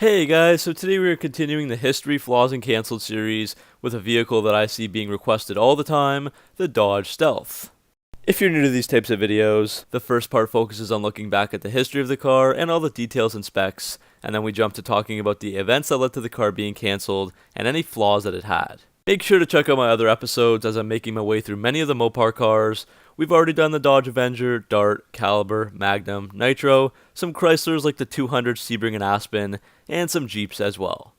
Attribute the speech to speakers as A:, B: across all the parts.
A: Hey guys, so today we are continuing the History, Flaws, and Cancelled series with a vehicle that I see being requested all the time, the Dodge Stealth. If you're new to these types of videos, the first part focuses on looking back at the history of the car and all the details and specs, and then we jump to talking about the events that led to the car being cancelled and any flaws that it had. Make sure to check out my other episodes as I'm making my way through many of the Mopar cars. We've already done the Dodge Avenger, Dart, Caliber, Magnum, Nitro, some Chryslers like the 200 Sebring and Aspen, and some Jeeps as well.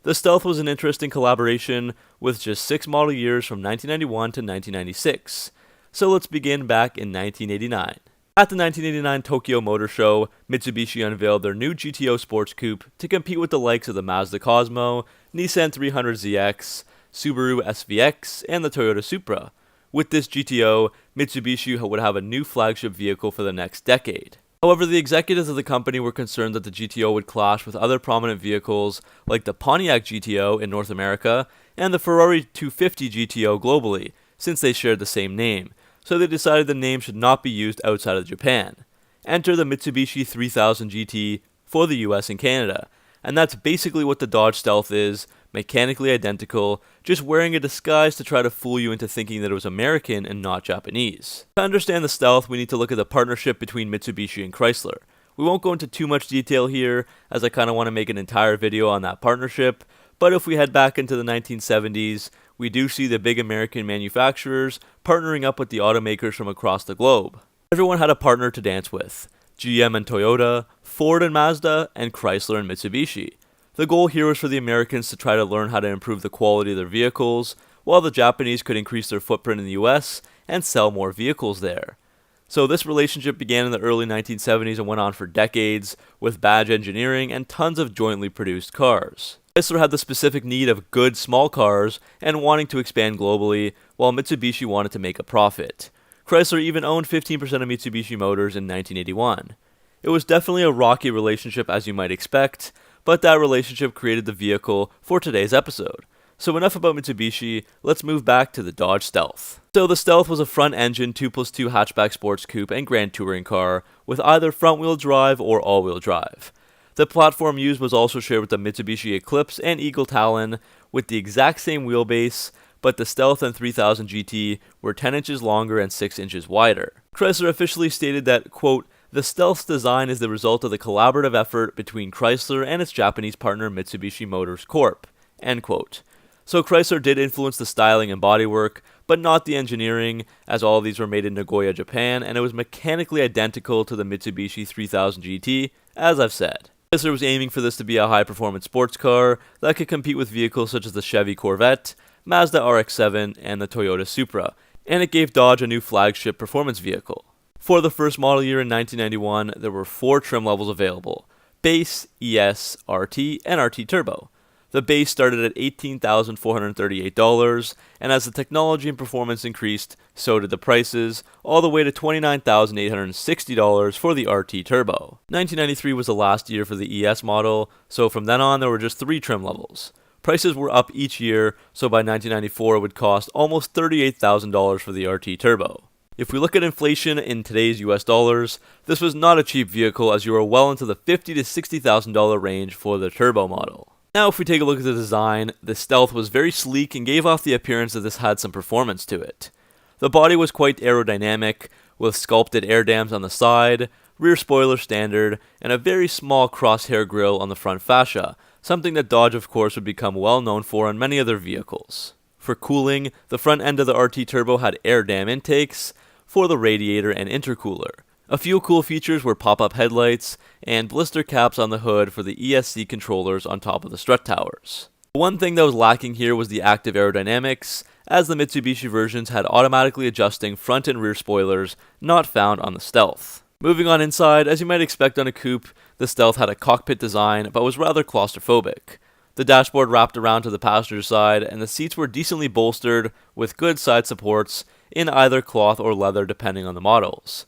A: The Stealth was an interesting collaboration with just 6 model years from 1991 to 1996. So let's begin back in 1989. At the 1989 Tokyo Motor Show, Mitsubishi unveiled their new GTO Sports Coupe to compete with the likes of the Mazda Cosmo, Nissan 300ZX, Subaru SVX, and the Toyota Supra. With this GTO, Mitsubishi would have a new flagship vehicle for the next decade. However, the executives of the company were concerned that the GTO would clash with other prominent vehicles like the Pontiac GTO in North America and the Ferrari 250 GTO globally, since they shared the same name, so they decided the name should not be used outside of Japan. Enter the Mitsubishi 3000 GT for the US and Canada, and that's basically what the Dodge Stealth is, mechanically identical, just wearing a disguise to try to fool you into thinking that it was American and not Japanese. To understand the Stealth, we need to look at the partnership between Mitsubishi and Chrysler. We won't go into too much detail here, as I kind of want to make an entire video on that partnership, but if we head back into the 1970s, we do see the big American manufacturers partnering up with the automakers from across the globe. Everyone had a partner to dance with: GM and Toyota, Ford and Mazda, and Chrysler and Mitsubishi. The goal here was for the Americans to try to learn how to improve the quality of their vehicles, while the Japanese could increase their footprint in the US and sell more vehicles there. So this relationship began in the early 1970s and went on for decades, with badge engineering and tons of jointly produced cars. Chrysler had the specific need of good small cars and wanting to expand globally, while Mitsubishi wanted to make a profit. Chrysler even owned 15% of Mitsubishi Motors in 1981. It was definitely a rocky relationship, as you might expect, but that relationship created the vehicle for today's episode. So enough about Mitsubishi, let's move back to the Dodge Stealth. So the Stealth was a front-engine 2+2 hatchback sports coupe and grand touring car with either front-wheel drive or all-wheel drive. The platform used was also shared with the Mitsubishi Eclipse and Eagle Talon with the exact same wheelbase, but the Stealth and 3000 GT were 10 inches longer and 6 inches wider. Chrysler officially stated that, quote, "The Stealth's design is the result of the collaborative effort between Chrysler and its Japanese partner Mitsubishi Motors Corp." End quote. So Chrysler did influence the styling and bodywork, but not the engineering, as all of these were made in Nagoya, Japan, and it was mechanically identical to the Mitsubishi 3000 GT, as I've said. Chrysler was aiming for this to be a high-performance sports car that could compete with vehicles such as the Chevy Corvette, Mazda RX-7, and the Toyota Supra, and it gave Dodge a new flagship performance vehicle. For the first model year in 1991, there were 4 trim levels available: Base, ES, RT, and RT Turbo. The base started at $18,438, and as the technology and performance increased, so did the prices, all the way to $29,860 for the RT Turbo. 1993 was the last year for the ES model, so from then on there were just 3 trim levels. Prices were up each year, so by 1994 it would cost almost $38,000 for the RT Turbo. If we look at inflation in today's US dollars, this was not a cheap vehicle, as you were well into the $50,000 to $60,000 range for the Turbo model. Now if we take a look at the design, the Stealth was very sleek and gave off the appearance that this had some performance to it. The body was quite aerodynamic, with sculpted air dams on the side, rear spoiler standard, and a very small crosshair grille on the front fascia, something that Dodge of course would become well known for on many other vehicles. For cooling, the front end of the RT Turbo had air dam intakes for the radiator and intercooler. A few cool features were pop-up headlights and blister caps on the hood for the ESC controllers on top of the strut towers. One thing that was lacking here was the active aerodynamics, as the Mitsubishi versions had automatically adjusting front and rear spoilers not found on the Stealth. Moving on inside, as you might expect on a coupe, the Stealth had a cockpit design but was rather claustrophobic. The dashboard wrapped around to the passenger side, and the seats were decently bolstered with good side supports in either cloth or leather depending on the models.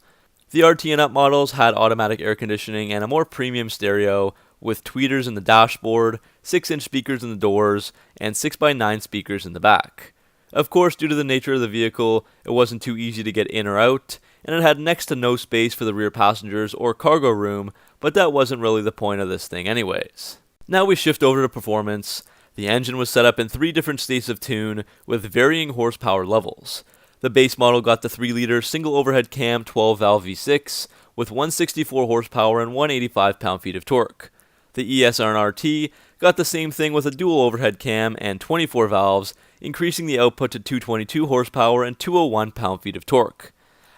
A: The RT and Up models had automatic air conditioning and a more premium stereo, with tweeters in the dashboard, 6-inch speakers in the doors, and 6x9 speakers in the back. Of course, due to the nature of the vehicle, it wasn't too easy to get in or out, and it had next to no space for the rear passengers or cargo room, but that wasn't really the point of this thing anyways. Now we shift over to performance. The engine was set up in 3 different states of tune with varying horsepower levels. The base model got the 3-liter single overhead cam 12-valve V6 with 164 horsepower and 185 pound-feet of torque. The ES&RT got the same thing with a dual overhead cam and 24 valves, increasing the output to 222 horsepower and 201 pound-feet of torque.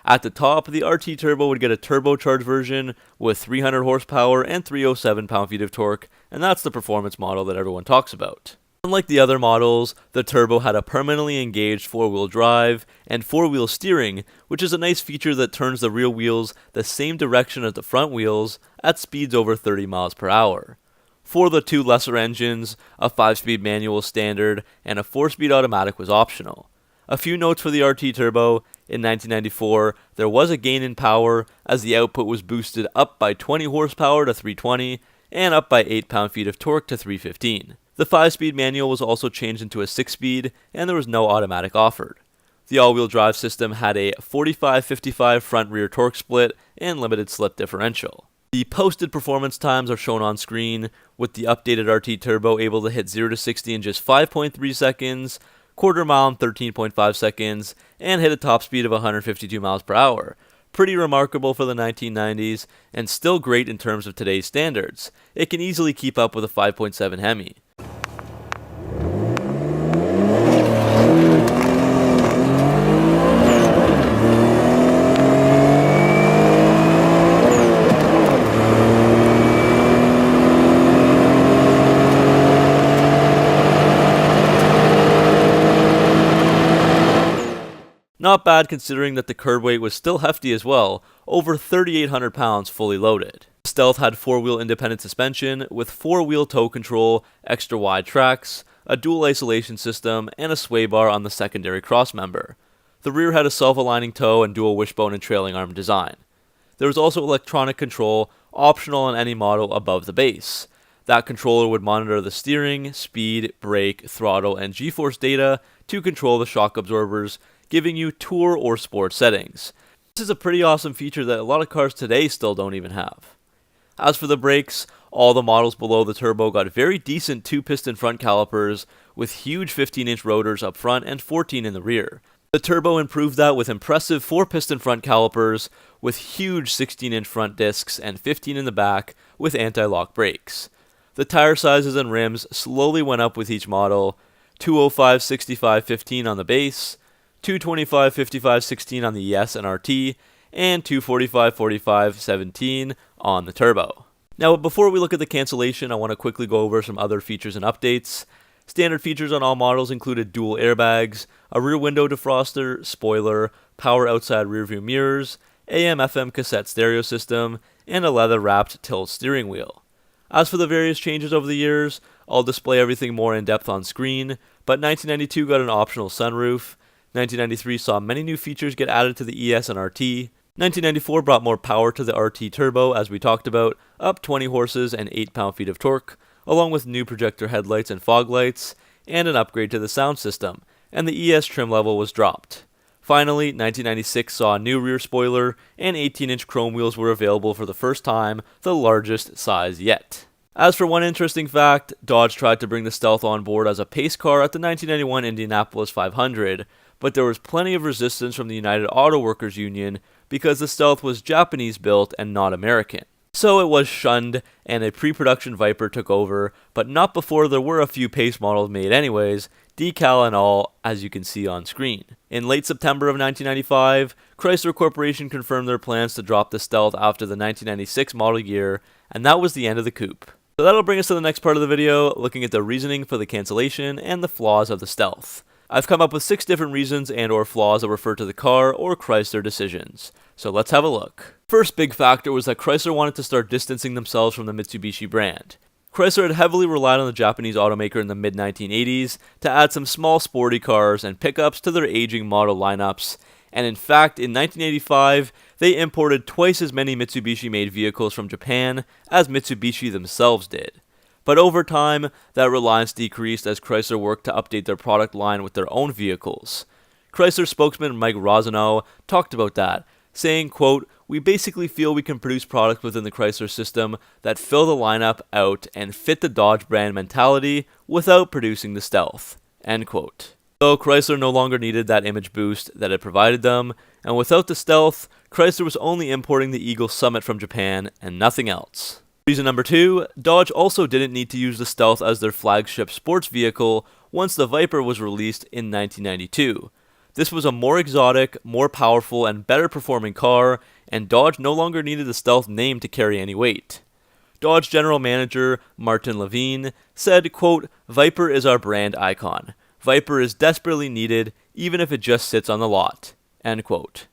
A: At the top, the RT Turbo would get a turbocharged version with 300 horsepower and 307 pound-feet of torque, and that's the performance model that everyone talks about. Unlike the other models, the Turbo had a permanently engaged 4-wheel drive and 4-wheel steering, which is a nice feature that turns the rear wheels the same direction as the front wheels at speeds over 30 miles per hour. For the 2 lesser engines, a 5-speed manual standard and a 4-speed automatic was optional. A few notes for the RT Turbo. In 1994, there was a gain in power as the output was boosted up by 20 horsepower to 320 and up by 8 pound-feet of torque to 315. The 5-speed manual was also changed into a 6-speed, and there was no automatic offered. The all-wheel drive system had a 45-55 front-rear torque split and limited slip differential. The posted performance times are shown on screen, with the updated RT Turbo able to hit 0 to 60 in just 5.3 seconds, quarter mile in 13.5 seconds, and hit a top speed of 152 miles per hour. Pretty remarkable for the 1990s, and still great in terms of today's standards. It can easily keep up with a 5.7 Hemi. Not bad considering that the curb weight was still hefty as well, over 3,800 pounds fully loaded. Stealth had 4-wheel independent suspension with 4-wheel tow control, extra wide tracks, a dual isolation system, and a sway bar on the secondary crossmember. The rear had a self-aligning tow and dual wishbone and trailing arm design. There was also electronic control, optional on any model above the base. That controller would monitor the steering, speed, brake, throttle, and G-force data to control the shock absorbers, giving you tour or sport settings. This is a pretty awesome feature that a lot of cars today still don't even have. As for the brakes, all the models below the Turbo got very decent 2-piston front calipers with huge 15-inch rotors up front and 14 in the rear. The Turbo improved that with impressive 4-piston front calipers with huge 16-inch front discs and 15 in the back with anti-lock brakes. The tire sizes and rims slowly went up with each model, 205/65/15 on the base, 225/55/16 on the ES and RT, and 245/45/17 on the Turbo. Now, before we look at the cancellation, I want to quickly go over some other features and updates. Standard features on all models included dual airbags, a rear window defroster, spoiler, power outside rearview mirrors, AM/FM cassette stereo system, and a leather-wrapped tilt steering wheel. As for the various changes over the years, I'll display everything more in depth on screen, but 1992 got an optional sunroof, 1993 saw many new features get added to the ES and RT. 1994 brought more power to the RT Turbo, as we talked about, up 20 horses and 8 pound-feet of torque, along with new projector headlights and fog lights, and an upgrade to the sound system, and the ES trim level was dropped. Finally, 1996 saw a new rear spoiler, and 18-inch chrome wheels were available for the first time, the largest size yet. As for one interesting fact, Dodge tried to bring the Stealth on board as a pace car at the 1991 Indianapolis 500, but there was plenty of resistance from the United Auto Workers Union because the Stealth was Japanese-built and not American. So it was shunned, and a pre-production Viper took over, but not before there were a few pace models made anyways, decal and all, as you can see on screen. In late September of 1995, Chrysler Corporation confirmed their plans to drop the Stealth after the 1996 model year, and that was the end of the coupe. So that'll bring us to the next part of the video, looking at the reasoning for the cancellation and the flaws of the Stealth. I've come up with 6 different reasons and or flaws that refer to the car or Chrysler decisions. So let's have a look. First big factor was that Chrysler wanted to start distancing themselves from the Mitsubishi brand. Chrysler had heavily relied on the Japanese automaker in the mid-1980s to add some small sporty cars and pickups to their aging model lineups, and in fact, in 1985, they imported twice as many Mitsubishi-made vehicles from Japan as Mitsubishi themselves did. But over time, that reliance decreased as Chrysler worked to update their product line with their own vehicles. Chrysler spokesman Mike Rosano talked about that, saying, quote, "We basically feel we can produce products within the Chrysler system that fill the lineup out and fit the Dodge brand mentality without producing the Stealth," end quote. So Chrysler no longer needed that image boost that it provided them, and without the Stealth, Chrysler was only importing the Eagle Summit from Japan and nothing else. Reason number 2, Dodge also didn't need to use the Stealth as their flagship sports vehicle once the Viper was released in 1992. This was a more exotic, more powerful, and better performing car, and Dodge no longer needed the Stealth name to carry any weight. Dodge General Manager Martin Levine said, quote, "Viper is our brand icon. Viper is desperately needed, even if it just sits on the lot," end quote.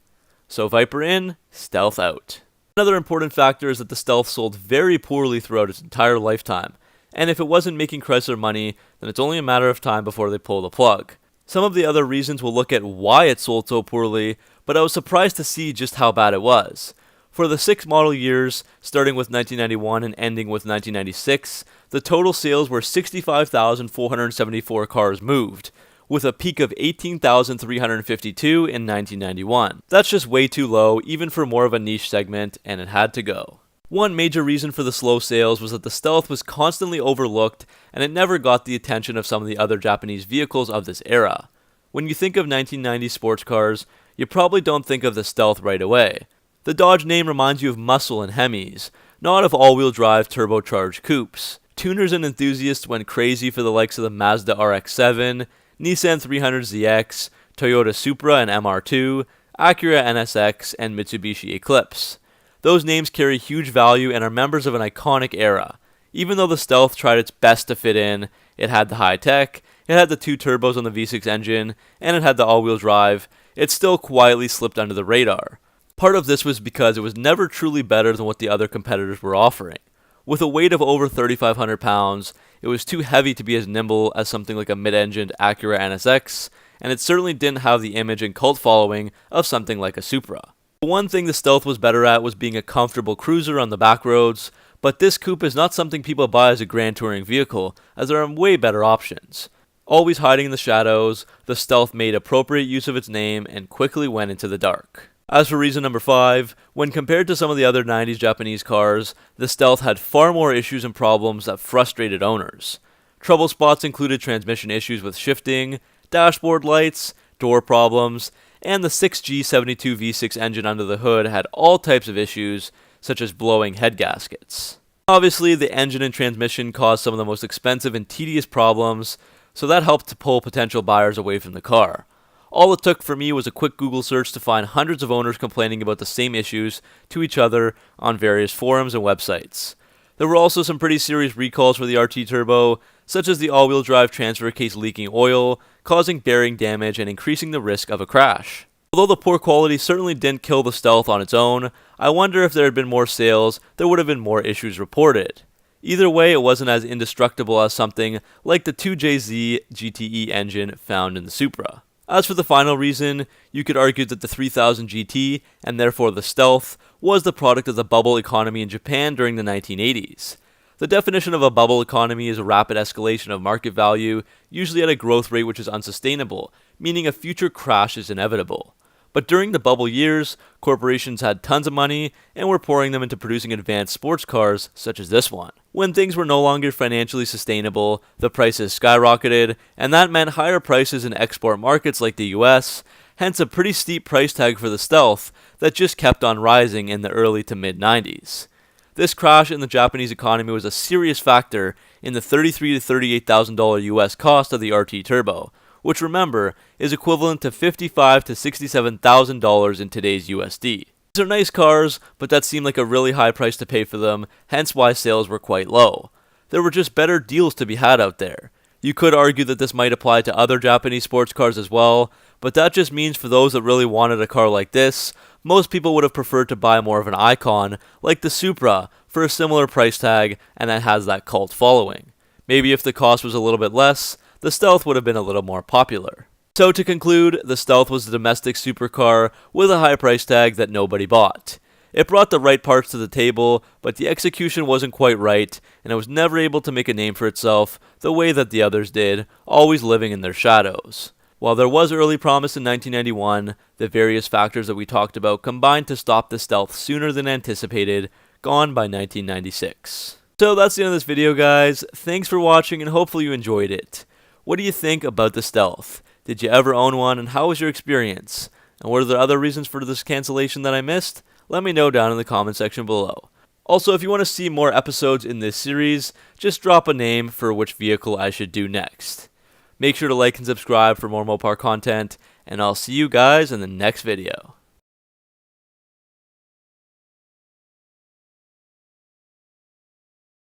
A: So Viper in, Stealth out. Another important factor is that the Stealth sold very poorly throughout its entire lifetime, and if it wasn't making Chrysler money, then it's only a matter of time before they pull the plug. Some of the other reasons we'll look at why it sold so poorly, but I was surprised to see just how bad it was. For the 6 model years, starting with 1991 and ending with 1996, the total sales were 65,474 cars moved, with a peak of 18,352 in 1991. That's just way too low, even for more of a niche segment, and it had to go. One major reason for the slow sales was that the Stealth was constantly overlooked, and it never got the attention of some of the other Japanese vehicles of this era. When you think of 1990s sports cars, you probably don't think of the Stealth right away. The Dodge name reminds you of muscle and Hemis, not of all-wheel drive turbocharged coupes. Tuners and enthusiasts went crazy for the likes of the Mazda RX-7, Nissan 300ZX, Toyota Supra and MR2, Acura NSX, and Mitsubishi Eclipse. Those names carry huge value and are members of an iconic era. Even though the Stealth tried its best to fit in, it had the high tech, it had the 2 turbos on the V6 engine, and it had the all-wheel drive, it still quietly slipped under the radar. Part of this was because it was never truly better than what the other competitors were offering. With a weight of over 3,500 pounds, it was too heavy to be as nimble as something like a mid-engined Acura NSX, and it certainly didn't have the image and cult following of something like a Supra. The one thing the Stealth was better at was being a comfortable cruiser on the back roads, but this coupe is not something people buy as a grand touring vehicle, as there are way better options. Always hiding in the shadows, the Stealth made appropriate use of its name and quickly went into the dark. As for reason number 5, when compared to some of the other 90s Japanese cars, the Stealth had far more issues and problems that frustrated owners. Trouble spots included transmission issues with shifting, dashboard lights, door problems, and the 6G72 V6 engine under the hood had all types of issues, such as blowing head gaskets. Obviously, the engine and transmission caused some of the most expensive and tedious problems, so that helped to pull potential buyers away from the car. All it took for me was a quick Google search to find hundreds of owners complaining about the same issues to each other on various forums and websites. There were also some pretty serious recalls for the RT Turbo, such as the all-wheel drive transfer case leaking oil, causing bearing damage and increasing the risk of a crash. Although the poor quality certainly didn't kill the Stealth on its own, I wonder if there had been more sales, there would have been more issues reported. Either way, it wasn't as indestructible as something like the 2JZ GTE engine found in the Supra. As for the final reason, you could argue that the 3000 GT, and therefore the Stealth, was the product of the bubble economy in Japan during the 1980s. The definition of a bubble economy is a rapid escalation of market value, usually at a growth rate which is unsustainable, meaning a future crash is inevitable. But during the bubble years, corporations had tons of money and were pouring them into producing advanced sports cars such as this one. When things were no longer financially sustainable, the prices skyrocketed, and that meant higher prices in export markets like the US, hence a pretty steep price tag for the Stealth that just kept on rising in the early to mid-90s. This crash in the Japanese economy was a serious factor in the $33,000 to $38,000 US cost of the RT Turbo, which, remember, is equivalent to $55,000 to $67,000 in today's USD. These are nice cars, but that seemed like a really high price to pay for them, hence why sales were quite low. There were just better deals to be had out there. You could argue that this might apply to other Japanese sports cars as well, but that just means for those that really wanted a car like this, most people would have preferred to buy more of an icon, like the Supra, for a similar price tag, and that has that cult following. Maybe if the cost was a little bit less, the Stealth would have been a little more popular. So to conclude, the Stealth was a domestic supercar with a high price tag that nobody bought. It brought the right parts to the table, but the execution wasn't quite right, and it was never able to make a name for itself the way that the others did, always living in their shadows. While there was early promise in 1991, the various factors that we talked about combined to stop the stealth sooner than anticipated, gone by 1996. So that's the end of this video, guys. Thanks for watching and hopefully you enjoyed it. What do you think about the stealth? Did you ever own one and how was your experience? And were there other reasons for this cancellation that I missed? Let me know down in the comment section below. Also, if you want to see more episodes in this series, just drop a name for which vehicle I should do next. Make sure to like and subscribe for more Mopar content, and I'll see you guys in the next video.